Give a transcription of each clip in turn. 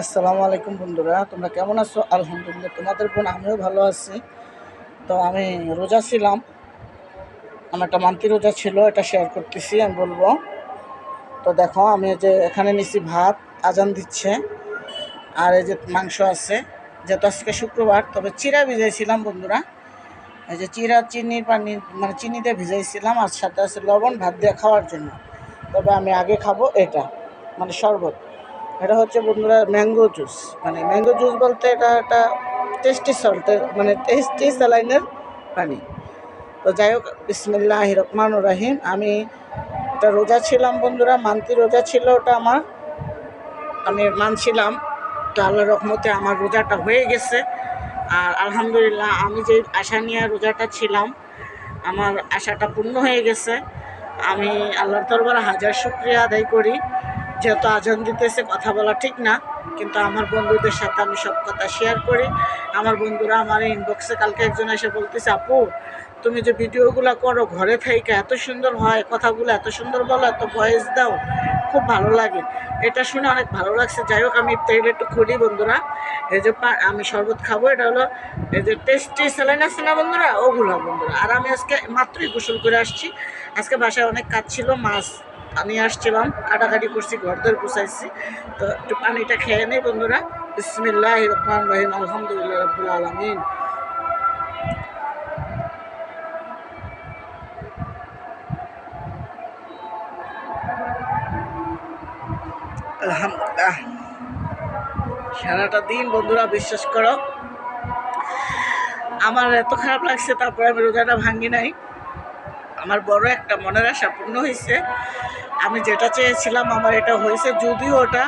আসসালামু আলাইকুম বন্ধুরা, তোমরা কেমন আছো? আলহামদুলিল্লাহ, তোমাদের বোন আমিও ভালো আছি। তো আমি রোজা ছিলাম, আমার একটা মান্থলি রোজা ছিল, এটা শেয়ার করতেছি, আমি বলবো। তো দেখো, আমি এই যে এখানে নিছি ভাত, আজান দিচ্ছে, আর এই যে মাংস আছে। যেহেতু আজকে শুক্রবার, তবে চিরা ভিজাইছিলাম বন্ধুরা। এই যে চিরা চিনির পানি, মানে চিনি দিয়ে ভিজাইছিলাম, আর সাথে আছে লবণ, ভাত দিয়ে খাওয়ার জন্য। তবে আমি আগে খাবো এটা, মানে শরবত। এটা হচ্ছে বন্ধুরা ম্যাঙ্গো জুস। মানে ম্যাঙ্গো জুস বলতে এটা একটা টেস্টি সল্টের, মানে টেস্টি স্যালাইনের পানি। তো যাই হোক, বিসমিল্লাহির রহমানির রহিম। আমি একটা রোজা ছিলাম বন্ধুরা, মান্থলি রোজা ছিল ওটা আমার, আমি মানছিলাম। তো আল্লাহর রহমতে আমার রোজাটা হয়ে গেছে। আর আলহামদুলিল্লাহ, আমি যে আশা নিয়ে রোজাটা ছিলাম, আমার আশাটা পূর্ণ হয়ে গেছে। আমি আল্লাহর দরবারে হাজার শুকরিয়া আদায় করি। যেহেতু আজান দিতেছে, কথা বলা ঠিক না, কিন্তু আমার বন্ধুদের সাথে আমি সব কথা শেয়ার করি। আমার বন্ধুরা আমার ইনবক্সে কালকে একজন এসে বলতেছে, আপু তুমি যে ভিডিওগুলো করো ঘরে থেকে, এত সুন্দর হয়, কথাগুলো এত সুন্দর বলো, এত ভয়েস দাও, খুব ভালো লাগে। এটা শুনে অনেক ভালো লাগছে। যাই হোক, আমি ইফতারিটা একটু খুলি বন্ধুরা। এই যে আমি শরবত খাবো, এটা হলো এই যে টেস্টি স্যালাইন আছে না বন্ধুরা, ওগুলো বন্ধুরা। আর আমি আজকে মাত্রই গোসল করে আসছি। আজকে বাসায় অনেক কাজ ছিল, মাছ আমি আসছিলাম, কাটাকাটি করছি, ঘর দর গুছাইছি। তো একটু পানিটা খেয়ে নেই বন্ধুরা। বিসমিল্লাহির রহমানির রহিম, আলহামদুলিল্লাহ রাব্বিল আলামিন। আলহামদুলিল্লাহ। সারাটা দিন বন্ধুরা, বিশ্বাস করো আমার এত খারাপ লাগছে, তারপরে আমি রোজাটা ভাঙি নাই। আমার বড় একটা মনের আশা পূর্ণ হয়েছে। আমি যেটা চেয়েছিলাম আমার এটা হয়েছে, যদিও ওটা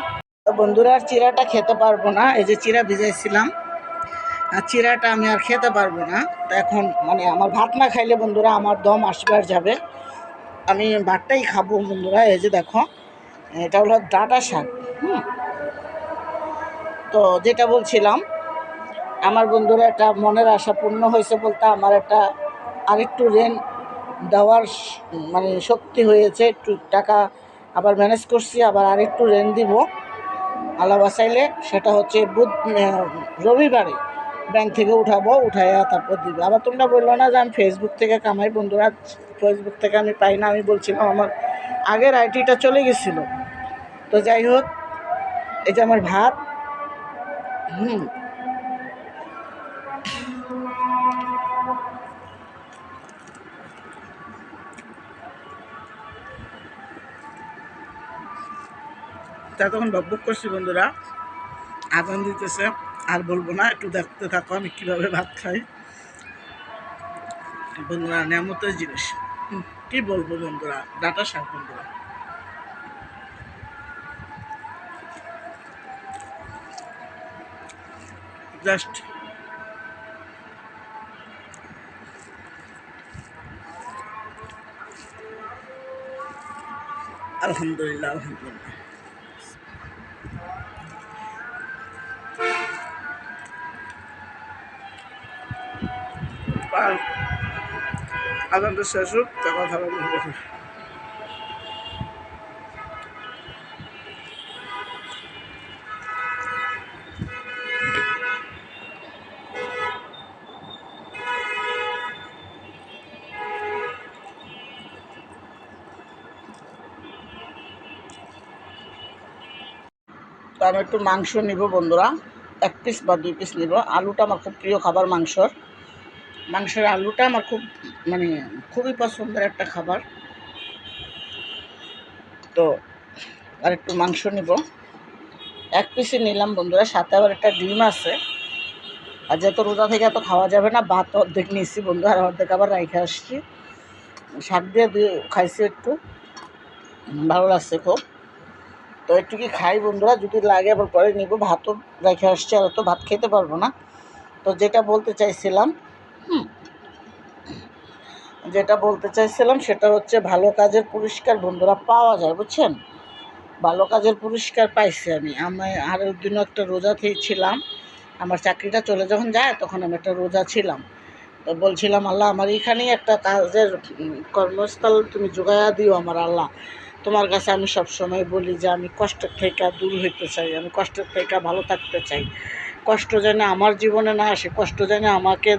বন্ধুরা আর চিরাটা খেতে পারবো না। এই যে চিরা ভিজাইছিলাম, আর চিরাটা আমি আর খেতে পারবো না। তো এখন মানে আমার ভাত না খাইলে বন্ধুরা আমার দম আসবে আর যাবে। আমি ভাতটাই খাবো বন্ধুরা। এই যে দেখো, এটা হলো ডাঁটা শাক। তো যেটা বলছিলাম, আমার বন্ধুরা একটা মনের আশা পূর্ণ হয়েছে বলতে, আমার একটা আরেকটু ঋণ দেওয়ার মানে শক্তি হয়েছে। একটু টাকা আবার ম্যানেজ করছি, আবার আরেকটু ঋণ দিব আল্লাহ বাঁচাইলে। সেটা হচ্ছে রবিবারে ব্যাংক থেকে উঠাবো, উঠাইয়া তারপর দিবে। আবার তোমরা বললো না যে আমি ফেসবুক থেকে কামাই, বন্ধুরা ফেসবুক থেকে আমি পাই না। আমি বলছিলাম আমার আগের আইডিটা চলে গেছিলো। তো যাই হোক, এই যে আমার ভাত, তা তখন বকবক করছি বন্ধুরা, আজান দিতেছে। আর বলবো না, একটু দেখতে থাকো আমি কীভাবে ভাত খাই বন্ধুরা। নিয়ামতের জিনিস, কি বলবো বন্ধুরা, ডাটা শাক বন্ধুরা। জাস্ট আলহামদুলিল্লাহ, আলহামদুলিল্লাহ। আর আজানটা শেষ হোক, তা কথা বলবো। তো আমি একটু মাংস নিব বন্ধুরা, 1 পিস বা 2 পিস নিব। আলুটা আমার খুব প্রিয় খাবার, মাংসের আলুটা আমার খুব মানে খুবই পছন্দের একটা খাবার। তো আর একটু মাংস নিব, 1 পিসই নিলাম বন্ধুরা। সাথে আবার একটা ডিম আছে। আর যেহেতু রোজা থেকে এত খাওয়া যাবে না, ভাত অর্ধেক নিয়েছি বন্ধু, আর অর্ধেক আবার রেখে আসছি। শাক দিয়ে খাইছি, একটু ভালো লাগছে খুব। তো একটু কি খাই বন্ধুরা, যদি লাগে আবার পরে নিব। ভাতও রেখে আসছি, আর তো ভাত খেতে পারবো না। তো যেটা বলতে চাইছিলাম, সেটা হচ্ছে ভালো কাজের পুরস্কার বন্ধুরা পাওয়া যায়, বুঝছেন। ভালো কাজের পুরস্কার পাইছি আমি আর দিনও একটা রোজা ছিলাম। আমার চাকরিটা চলে যখন যায়, তখন আমি একটা রোজা ছিলাম। তো বলছিলাম, আল্লাহ আমার এইখানেই একটা কাজের কর্মস্থল তুমি জোগায়া দিও আমার আল্লাহ। তোমার কাছে আমি সবসময় বলি যে আমি কষ্টের থেকে দূর হইতে চাই, আমি কষ্টের থেকে ভালো থাকতে চাই, কষ্ট যেন আমার জীবনে না আসে, কষ্ট যেন আমাকে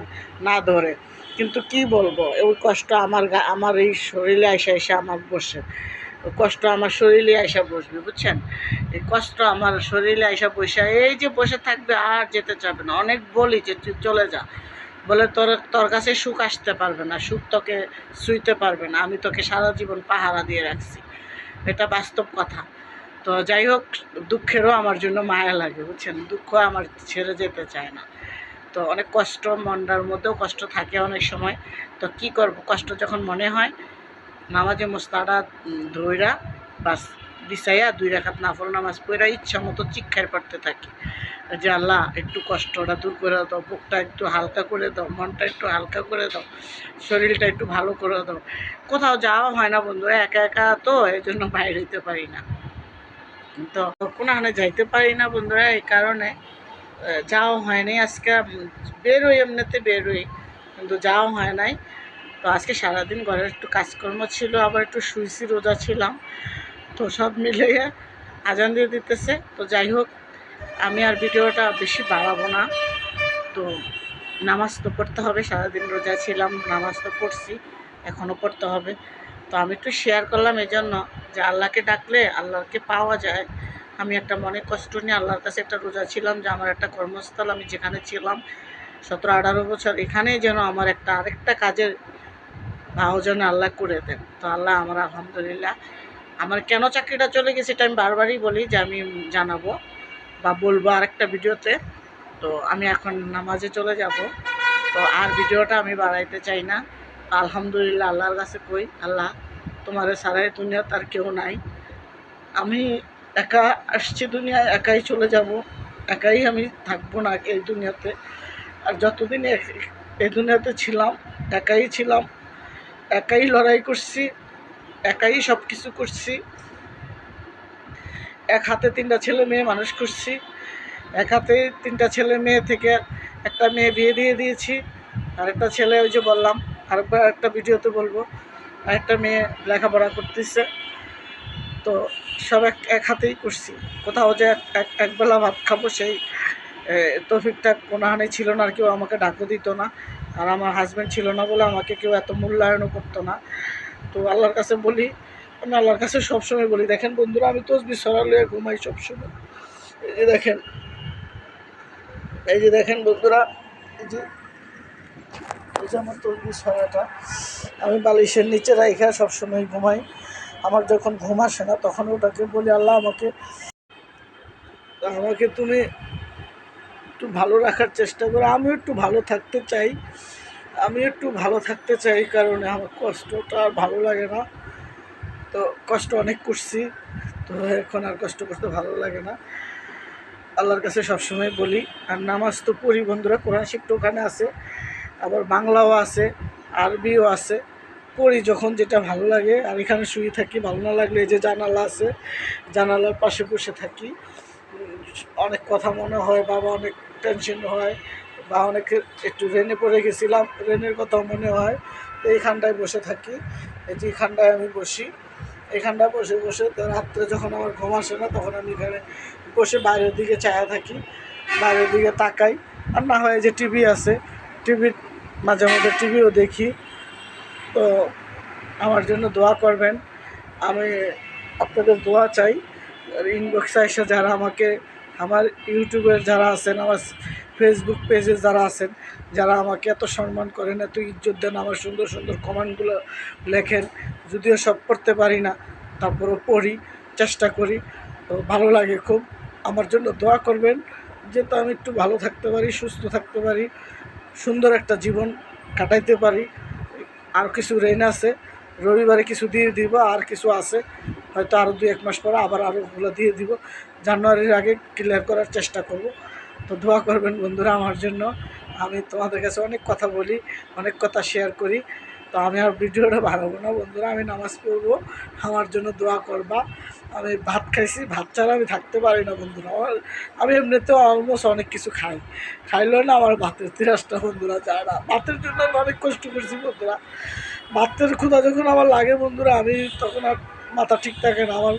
না ধরে। কিন্তু কি বলবো, ওই কষ্ট আমার এই শরীরে এসে আমার বসে, ওই কষ্ট আমার শরীরে এসে বসবে, বুঝছেন? এই কষ্ট আমার শরীরে এসে বসে এই যে বসে থাকবে, আর যেতে চাবে না। অনেক বলি যে তুই চলে যা, বলে তোর কাছে সুখ আসতে পারবে না, সুখ তোকে ছুঁইতে পারবে না, আমি তোকে সারা জীবন পাহারা দিয়ে রাখছি। এটা বাস্তব কথা। তো যাই হোক, দুঃখেরও আমার জন্য মায়া লাগে, বুঝছেন? দুঃখ আমার ছেড়ে যেতে চায় না। তো অনেক কষ্ট, মনটার মধ্যেও কষ্ট থাকে অনেক সময়। তো কি করব, কষ্ট যখন মনে হয়, নামাজে মোস্তারা ধইরা বাস বিছাইয়া 2 রাকাত নফল নামাজ পড়া ইচ্ছা মতো চিৎকার করতে থাকি যে আল্লাহ একটু কষ্টটা দূর করে দাও, বুকটা একটু হালকা করে দাও, মনটা একটু হালকা করে দাও, শরীরটা একটু ভালো করে দাও। কোথাও যাওয়া হয় না বন্ধুরা, একা একা তো এই জন্য বাইরে হইতে পারি না। তো কোনোখানে যাইতে পারি না বন্ধুরা, এই কারণে যাওয়া হয় নাই। আজকে বেরোই, এমনিতে বেরোই, কিন্তু যাওয়া হয় নাই। তো আজকে সারাদিন ঘরের একটু কাজকর্ম ছিল, আবার একটু শুইছি, রোজা ছিলাম। তো সব মিলিয়ে আজান দিয়ে দিতেছে। তো যাই হোক, আমি আর ভিডিওটা বেশি বাড়াবো না। তো নামাজ তো পড়তে হবে, সারাদিন রোজা ছিলাম, নামাজ তো পড়ছি, এখনও পড়তে হবে। তো আমি একটু শেয়ার করলাম এই জন্য যে আল্লাহকে ডাকলে আল্লাহকে পাওয়া যায়। আমি একটা মনে কষ্ট নিয়ে আল্লাহর কাছে একটা রোজা ছিলাম যে আমার একটা কর্মস্থল, আমি যেখানে ছিলাম 17-18 বছর, এখানেই যেন আমার আরেকটা কাজের ভাও যেন আল্লাহ করে দেন। তো আল্লাহ আমার আলহামদুলিল্লাহ, আমার কেন চাকরিটা চলে গেছে এটা আমি বারবারই বলি যে আমি জানাবো বা বলবো আরেকটা ভিডিওতে। তো আমি এখন নামাজে চলে যাব। তো আর ভিডিওটা আমি বাড়াইতে চাই না। আলহামদুলিল্লাহ, আল্লাহর কাছে কই, আল্লাহ তোমার ছাড়াই দুনিয়া তার কেউ নাই। আমি একা আসছি দুনিয়ায়, একাই চলে যাব, একাই আমি থাকবো না এই দুনিয়াতে। আর যতদিন এই দুনিয়াতে ছিলাম একাই ছিলাম, একাই লড়াই করছি, একাই সব কিছু করছি। এক হাতে 3টা ছেলে মেয়ে মানুষ করছি, এক হাতে 3টা ছেলে মেয়ে থেকে একটা মেয়ে বিয়ে দিয়ে দিয়েছি, আর একটা ছেলে, ওই যে বললাম আরেকবার একটা ভিডিওতে বলবো, আরেকটা মেয়ে লেখাপড়া করতেছে। তো সব এক হাতেই করছি। কোথাও যে একবেলা ভাত খাবো সেই তৌফিকটা কোনোখানেই ছিল না, আর কেউ আমাকে ডাকও দিত না। আর আমার হাজব্যান্ড ছিল না বলে আমাকে কেউ এত মূল্যায়নও করতো না। তো আল্লাহর কাছে বলি, আমি আল্লাহর কাছে সবসময় বলি, দেখেন বন্ধুরা, আমি তসবিহ সরালে ঘুমাই সবসময়। এই যে দেখেন বন্ধুরা, এই যে আমার তসবিহ সরাটা আমি বালিশের নিচে রাইখা সবসময় ঘুমাই। আমার যখন ঘুম আসে না তখন ওটাকে বলি, আল্লাহ আমাকে তুমি একটু ভালো রাখার চেষ্টা করো। আমিও একটু ভালো থাকতে চাই, কারণে আমার কষ্টটা আর ভালো লাগে না। তো কষ্ট অনেক করছি, তো এখন আর কষ্ট করতে ভালো লাগে না। আল্লাহর কাছে সবসময় বলি। আর নামাজ তো পড়ি বন্ধুরা, কোরআন শিক্ষা ওখানে আছে, আবার বাংলাও আছে, আরবিও আছে, পড়ি যখন যেটা ভালো লাগে। আর এখানে শুয়ে থাকি, ভালো না লাগলে এই যে জানালা আছে, জানালার পাশে বসে থাকি। অনেক কথা মনে হয়, বাবা অনেক টেনশন হয়, বা অনেকে একটু রেনে পড়ে গেছিলাম, রেনের কথাও মনে হয়। তো এইখানটায় বসে থাকি, এই যে এইখানটায় আমি বসি, এখানটায় বসে বসে তো রাত্রে যখন আমার ঘুম আসে না তখন আমি এখানে বসে বাইরের দিকে চায়া থাকি, বাইরের দিকে তাকাই। আর না হয় যে টিভি আছে, টিভির মাঝে মাঝে টিভিও দেখি। তো আমার জন্য দোয়া করবেন, আমি আপনাদের দোয়া চাই। ইনবক্সে এসে যারা আমাকে, আমার ইউটিউবের যারা আছেন, আমার ফেসবুক পেজে যারা আছেন, যারা আমাকে এত সম্মান করেন, এত ইজ্জত দেন, আমার সুন্দর সুন্দর কমেন্টগুলো লেখেন, যদিও সব পড়তে পারি না, তারপরেও পড়ি, চেষ্টা করি। তো ভালো লাগে খুব। আমার জন্য দোয়া করবেন যাতে আমি একটু ভালো থাকতে পারি, সুস্থ থাকতে পারি, সুন্দর একটা জীবন কাটাইতে পারি। আর কিছু ঋণ আছে, রবিবারে কিছু দিয়ে দিব, আর কিছু আছে হয়তো আরও 2-1 মাস পরে আবার আরোগুলো দিয়ে দিব। জানুয়ারির আগে ক্লিয়ার করার চেষ্টা করব। তো দোয়া করবেন বন্ধুরা আমার জন্য। আমি তোমাদের কাছে অনেক কথা বলি, অনেক কথা শেয়ার করি। তো আমি আর ভিডিওটা বাড়াবো না বন্ধুরা, আমি নামাজ পড়বো, আমার জন্য দোয়া করবা। আমি ভাত খাইছি, ভাত ছাড়া আমি থাকতে পারি না বন্ধুরা। আমি এমনিতেও অলমোস্ট অনেক কিছু খাইলেও না আমার ভাতের তিরাসটা বন্ধুরা যায় না। ভাতের জন্য আমি অনেক কষ্ট করছি বন্ধুরা। ভাতের ক্ষুধা যখন আমার লাগে বন্ধুরা, আমি তখন আর মাথা ঠিক থাকে না আমার।